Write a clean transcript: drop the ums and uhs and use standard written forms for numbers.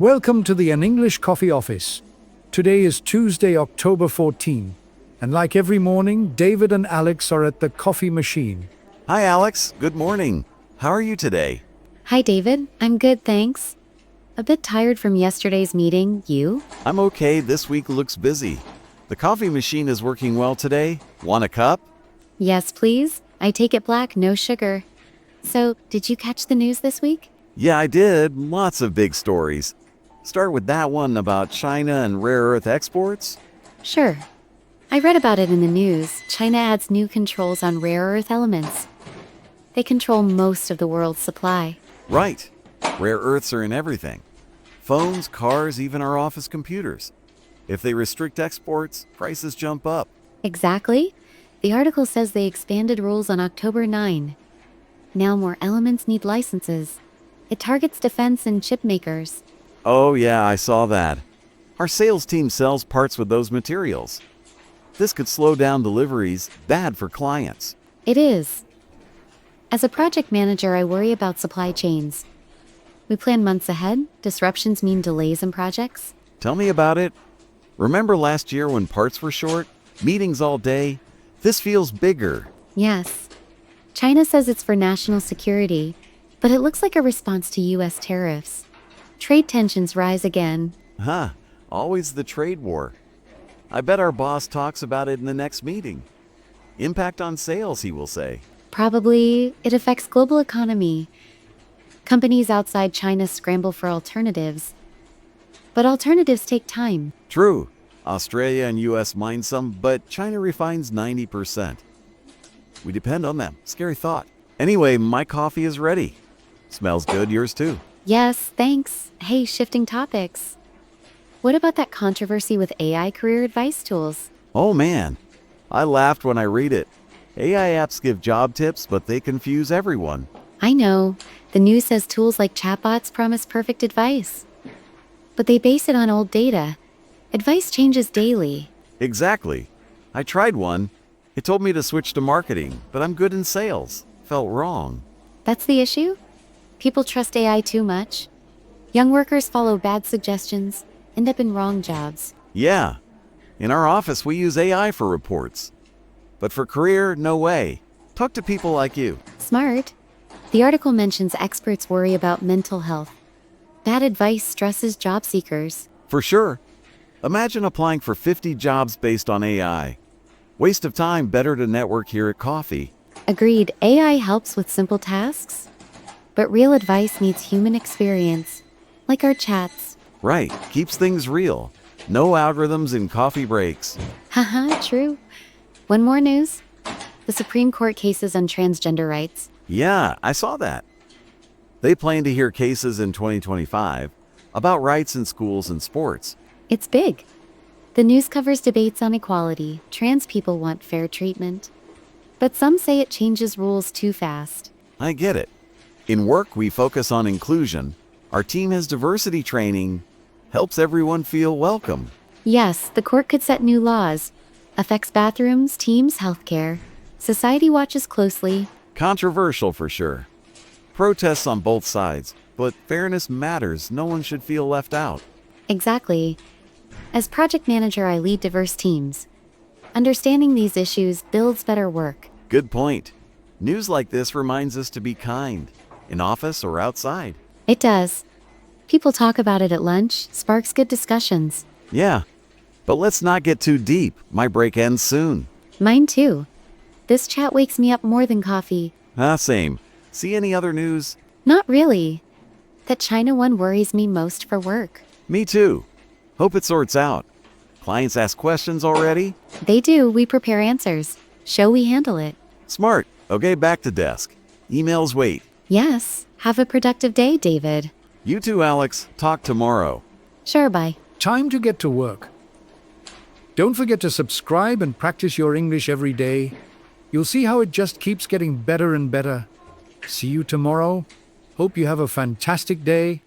Welcome to the An English Coffee Office. Today is Tuesday, October 14, and like every morning, David and Alex are at the coffee machine. Hi, Alex. Good morning. How are you today? Hi, David. I'm good, thanks. A bit tired from yesterday's meeting. You? I'm okay. This week looks busy. The coffee machine is working well today. Want a cup? Yes, please. I take it black, no sugar. So, did you catch the news this week? Yeah, I did. Lots of big stories. Start with that one about China and rare earth exports? Sure. I read about it in the news. China adds new controls on rare earth elements. They control most of the world's supply. Right. Rare earths are in everything. Phones, cars, even our office computers. If they restrict exports, prices jump up. Exactly. The article says they expanded rules on October 9. Now more elements need licenses. It targets defense and chip makers. Oh yeah, I saw that. Our sales team sells parts with those materials. This could slow down deliveries, bad for clients. It is. As a project manager, I worry about supply chains. We plan months ahead. Disruptions mean delays in projects. Tell me about it. Remember last year when parts were short? Meetings all day? This feels bigger. Yes. China says it's for national security, but it looks like a response to U.S. tariffs. Trade tensions rise again. Always the trade war. I bet our boss talks about it in the next meeting. Impact on sales, he will say. Probably it affects global economy. Companies outside China scramble for alternatives. But alternatives take time. True. Australia and US mine some, but China refines 90%. We depend on them. Scary thought. Anyway, my coffee is ready. Smells good, yours too. Yes, thanks. Hey, shifting topics. What about that controversy with AI career advice tools? Oh man, I laughed when I read it. AI apps give job tips, but they confuse everyone. I know. The news says tools like chatbots promise perfect advice. But they base it on old data. Advice changes daily. Exactly. I tried one. It told me to switch to marketing, but I'm good in sales. Felt wrong. That's the issue? People trust AI too much. Young workers follow bad suggestions, end up in wrong jobs. Yeah. In our office, we use AI for reports. But for career, no way. Talk to people like you. Smart. The article mentions experts worry about mental health. Bad advice stresses job seekers. For sure. Imagine applying for 50 jobs based on AI. Waste of time, better to network here at coffee. Agreed, AI helps with simple tasks. But real advice needs human experience, like our chats. Right, keeps things real. No algorithms in coffee breaks. Haha, true. One more news. The Supreme Court cases on transgender rights. Yeah, I saw that. They plan to hear cases in 2025 about rights in schools and sports. It's big. The news covers debates on equality. Trans people want fair treatment. But some say it changes rules too fast. I get it. In work, we focus on inclusion. Our team has diversity training. Helps everyone feel welcome. Yes, the court could set new laws. Affects bathrooms, teams, healthcare. Society watches closely. Controversial for sure. Protests on both sides, but fairness matters. No one should feel left out. Exactly. As project manager, I lead diverse teams. Understanding these issues builds better work. Good point. News like this reminds us to be kind, in office or outside. It does. People talk about it at lunch, sparks good discussions. Yeah, but let's not get too deep. My break ends soon. Mine too. This chat wakes me up more than coffee. Same. See any other news? Not really. That China one worries me most for work. Me too. Hope it sorts out. Clients ask questions already? They do. We prepare answers. Show we handle it. Smart. Okay, back to desk. Emails wait. Yes. Have a productive day, David. You too, Alex. Talk tomorrow. Sure, bye. Time to get to work. Don't forget to subscribe and practice your English every day. You'll see how it just keeps getting better and better. See you tomorrow. Hope you have a fantastic day.